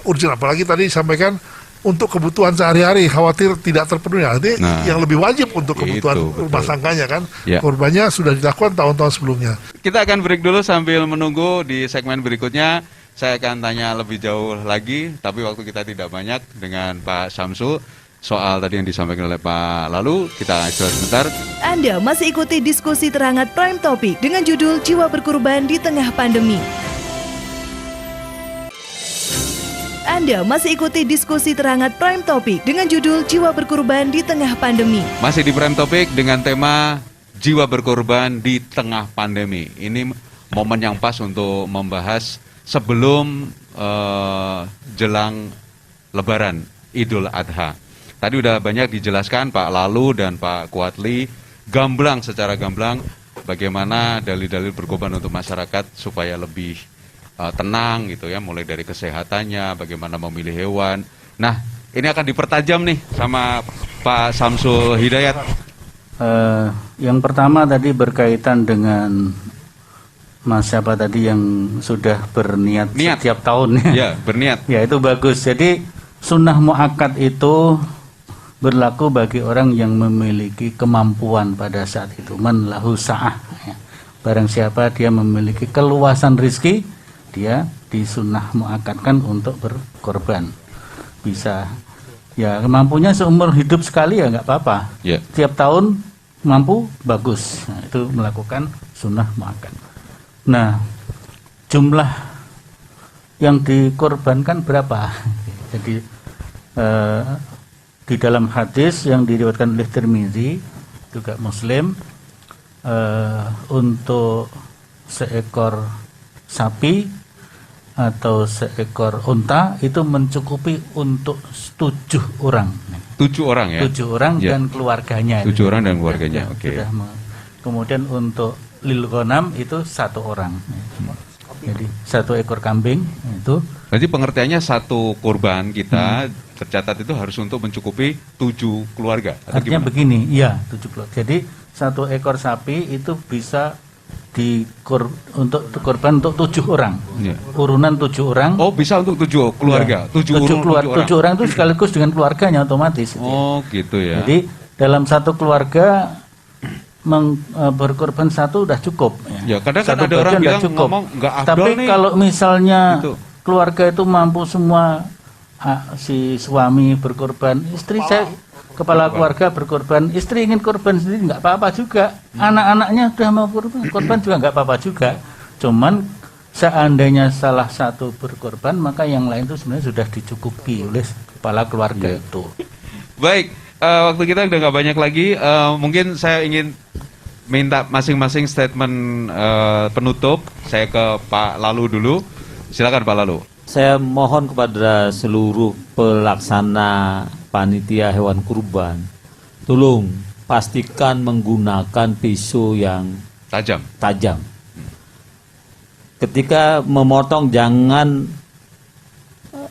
urgent. Apalagi tadi sampaikan untuk kebutuhan sehari-hari khawatir tidak terpenuhi. Nanti yang lebih wajib untuk kebutuhan rumah tangganya kan, korbannya sudah dilakukan tahun-tahun sebelumnya. Kita akan break dulu sambil menunggu di segmen berikutnya. Saya akan tanya lebih jauh lagi, tapi waktu kita tidak banyak dengan Pak Samsul soal tadi yang disampaikan oleh Pak Lalu. Kita istirahat sebentar. Anda masih ikuti diskusi terhangat Prime Topic dengan judul Jiwa Berkorban di Tengah Pandemi. Anda masih ikuti diskusi terhangat Prime Topic dengan judul Jiwa Berkorban di Tengah Pandemi. Masih di Prime Topic dengan tema Jiwa Berkorban di Tengah Pandemi. Ini momen yang pas untuk membahas sebelum jelang Lebaran Idul Adha. Tadi udah banyak dijelaskan Pak Lalu dan Pak Quadli, secara gamblang bagaimana dalil-dalil berkorban untuk masyarakat supaya lebih tenang gitu ya, mulai dari kesehatannya, bagaimana memilih hewan. Nah, ini akan dipertajam nih sama Pak Samsul Hidayat. Yang pertama tadi berkaitan dengan Mas siapa tadi yang sudah berniat setiap tahun ya berniat. Ya, itu bagus. Jadi sunnah muakkad itu berlaku bagi orang yang memiliki kemampuan pada saat itu. Man lahu sa'ah, ya. Barang siapa dia memiliki keluasan rizki, dia disunnah muakadkan untuk berkorban. Bisa, ya kemampuannya seumur hidup sekali ya nggak apa-apa. Yeah. Tiap tahun mampu, bagus. Nah, itu melakukan sunnah muakad. Nah, jumlah yang dikorbankan berapa? Jadi di dalam hadis yang diriwayatkan oleh Tirmizi, juga Muslim, untuk seekor sapi atau seekor unta itu mencukupi untuk 7 orang. 7 orang ya? 7 orang Ya. dan keluarganya. 7 orang dan keluarganya, Ya, oke. Kemudian untuk lil ghanam itu 1 orang. Jadi 1 ekor kambing itu. Berarti pengertiannya satu kurban kita tercatat itu harus untuk mencukupi 7 keluarga. Atau Artinya gimana? begini, iya 7 keluarga. Jadi 1 ekor sapi itu bisa untuk korban untuk 7 orang. Ya. Urunan 7 orang. Oh, bisa untuk 7 keluarga. Ya, 7 orang. 7 orang itu sekaligus dengan keluarganya otomatis. Oh, gitu ya. Jadi dalam satu keluarga berkorban 1 udah cukup. Ya, kadang kan Satu ada orang bagian udah bilang ngomong nggak afdol Tapi nih. kalau misalnya Gitu. keluarga itu mampu semua, si suami berkorban, istri saya kepala keluarga berkorban, istri ingin korban sendiri nggak apa-apa juga. Anak-anaknya sudah mau korban juga nggak apa-apa juga. Cuman seandainya salah satu berkorban, maka yang lain itu sebenarnya sudah dicukupi oleh kepala keluarga itu. Baik, waktu kita udah nggak banyak lagi. Mungkin saya ingin minta masing-masing statement penutup. Saya ke Pak Lalu dulu. Silakan Pak Lalu. Saya mohon kepada seluruh pelaksana panitia hewan kurban, tolong pastikan menggunakan pisau yang tajam. Ketika memotong jangan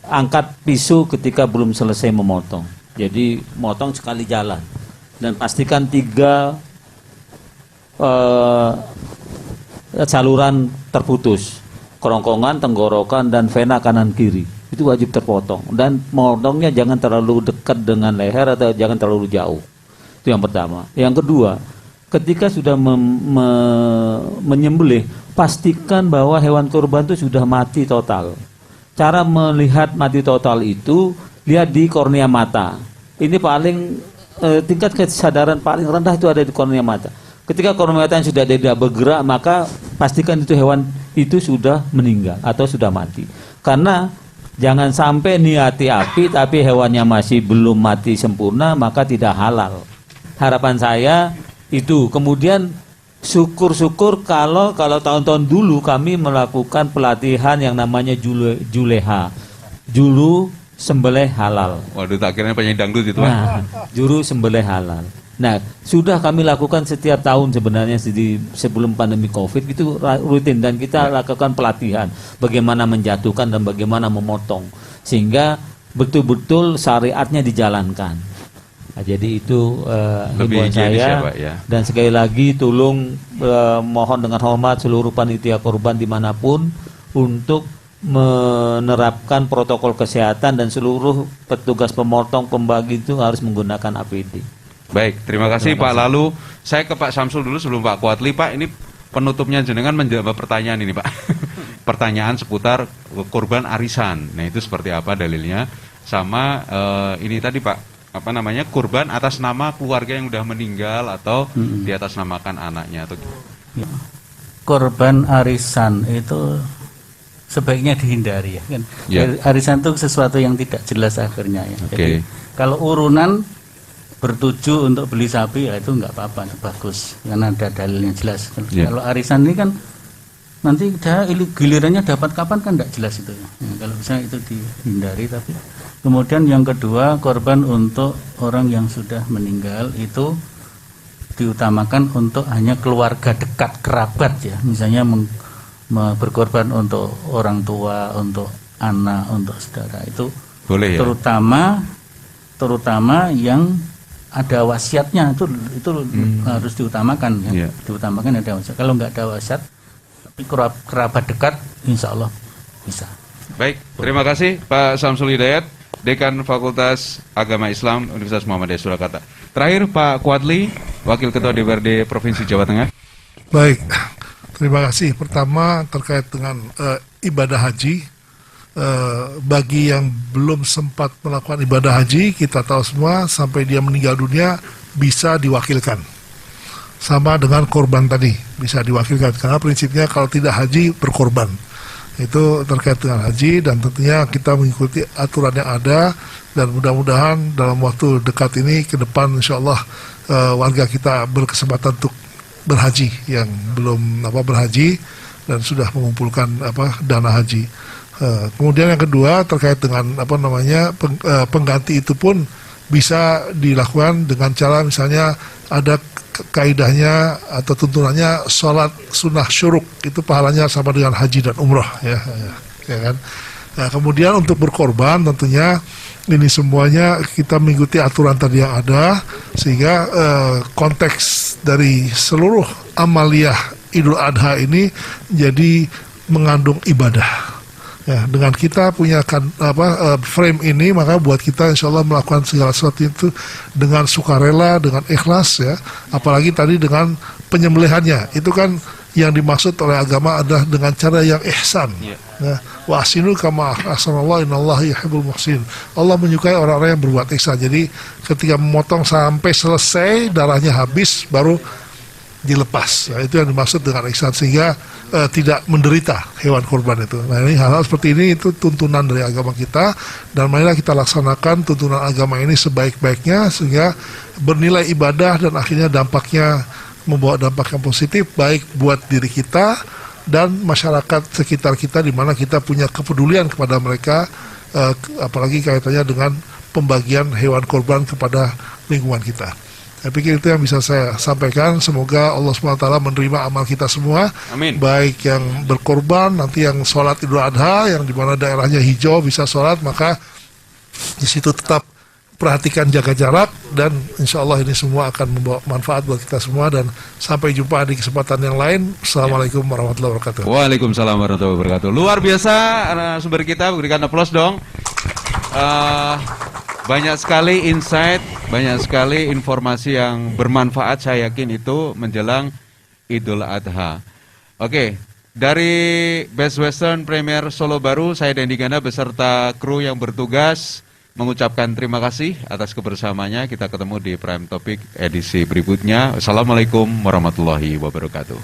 angkat pisau ketika belum selesai memotong. Jadi motong sekali jalan dan pastikan 3 saluran terputus. Kerongkongan, tenggorokan, dan vena kanan kiri itu wajib terpotong, dan motongnya jangan terlalu dekat dengan leher atau jangan terlalu jauh. Itu yang pertama. Yang kedua, ketika sudah menyembelih, pastikan bahwa hewan kurban itu sudah mati total. Cara melihat mati total itu lihat di kornea mata. Ini paling tingkat kesadaran paling rendah itu ada di kornea mata. Ketika kornea mata yang sudah tidak bergerak, maka pastikan itu hewan itu sudah meninggal atau sudah mati. Karena jangan sampai niati api tapi hewannya masih belum mati sempurna, maka tidak halal. Harapan saya itu. Kemudian syukur-syukur kalau tahun-tahun dulu kami melakukan pelatihan yang namanya juleha, juru sembelih halal. Waduh, tak kira penyanyi dangdut itu, Pak. Nah, juru sembelih halal. Nah, sudah kami lakukan setiap tahun sebenarnya sebelum pandemi Covid itu rutin, dan kita lakukan pelatihan bagaimana menjatuhkan dan bagaimana memotong sehingga betul-betul syariatnya dijalankan. Nah, jadi itu himbauan saya, Pak, ya. Dan sekali lagi tolong mohon dengan hormat seluruh panitia kurban dimanapun untuk menerapkan protokol kesehatan dan seluruh petugas pemotong pembagi itu harus menggunakan APD. Baik, terima kasih Pak Lalu. Saya ke Pak Samsul dulu sebelum Pak Kuatli. Pak, ini penutupnya jenengan menjawab pertanyaan ini, Pak. Pertanyaan seputar kurban arisan. Nah, itu seperti apa dalilnya? Sama ini tadi Pak, apa namanya, kurban atas nama keluarga yang udah meninggal atau di atas namakan anaknya atau Ya. Korban arisan itu sebaiknya dihindari ya kan. Ya. Arisan itu sesuatu yang tidak jelas akhirnya ya. Oke. Jadi kalau urunan bertuju untuk beli sapi ya itu nggak apa-apa, bagus karena ada dalilnya jelas. Ya. Kalau arisan ini kan nanti gilirannya dapat kapan kan nggak jelas itu ya. Kalau bisa itu dihindari. Tapi kemudian yang kedua, korban untuk orang yang sudah meninggal itu diutamakan untuk hanya keluarga dekat, kerabat ya, misalnya berkorban untuk orang tua, untuk anak, untuk saudara, itu boleh ya? terutama yang ada wasiatnya itu harus diutamakan ya. Diutamakan ada wasiat. Kalau nggak ada wasiat tapi kerabat dekat, insya Allah bisa. Baik, terima kasih Pak Samsul Hidayat. Dekan Fakultas Agama Islam Universitas Muhammadiyah Surakarta. Terakhir Pak Kuadli, Wakil Ketua DPRD Provinsi Jawa Tengah. Baik, terima kasih. Pertama terkait dengan ibadah haji. Bagi yang belum sempat melakukan ibadah haji, kita tahu semua sampai dia meninggal dunia bisa diwakilkan. Sama dengan korban tadi, bisa diwakilkan. Karena prinsipnya kalau tidak haji, berkorban. Itu terkait dengan haji, dan tentunya kita mengikuti aturan yang ada, dan mudah-mudahan dalam waktu dekat ini ke depan insya Allah warga kita berkesempatan untuk berhaji yang belum berhaji dan sudah mengumpulkan dana haji. Kemudian yang kedua terkait dengan pengganti itu pun bisa dilakukan dengan cara misalnya ada kaidahnya atau tuntunannya sholat sunnah syuruk, itu pahalanya sama dengan haji dan umroh ya kan. Nah, kemudian untuk berkorban tentunya ini semuanya kita mengikuti aturan tadi yang ada, sehingga konteks dari seluruh amaliyah Idul Adha ini jadi mengandung ibadah. Ya, dengan kita punya frame ini, maka buat kita insya Allah melakukan segala sesuatu itu dengan sukarela, dengan ikhlas ya. Apalagi tadi dengan penyembelihannya, itu kan yang dimaksud oleh agama adalah dengan cara yang ihsan. Ya, wa ahsinu kama ahsanallahu innallaha yuhibbul muhsin. Allah menyukai orang-orang yang berbuat ihsan. Jadi ketika memotong sampai selesai, darahnya habis, baru dilepas. Nah, itu yang dimaksud dengan ihsan, sehingga tidak menderita hewan kurban itu. Nah, ini hal-hal seperti ini itu tuntunan dari agama kita, dan marilah kita laksanakan tuntunan agama ini sebaik-baiknya sehingga bernilai ibadah dan akhirnya dampaknya membawa dampak yang positif baik buat diri kita dan masyarakat sekitar kita, di mana kita punya kepedulian kepada mereka, apalagi kaitannya dengan pembagian hewan kurban kepada lingkungan kita. Saya pikir itu yang bisa saya sampaikan. Semoga Allah SWT menerima amal kita semua. Amin. Baik yang berkorban, nanti yang sholat Idul Adha, yang dimana daerahnya hijau bisa sholat, maka di situ tetap perhatikan jaga jarak, dan insya Allah ini semua akan membawa manfaat buat kita semua. Dan sampai jumpa di kesempatan yang lain. Assalamualaikum warahmatullahi wabarakatuh. Waalaikumsalam warahmatullahi wabarakatuh. Luar biasa sumber kita, berikan aplaus dong. Banyak sekali insight, banyak sekali informasi yang bermanfaat, saya yakin itu menjelang Idul Adha. Oke, dari Best Western Premier Solo Baru, saya Dendi Ganda beserta kru yang bertugas mengucapkan terima kasih atas kebersamaannya. Kita ketemu di Prime Topic edisi berikutnya. Assalamualaikum warahmatullahi wabarakatuh.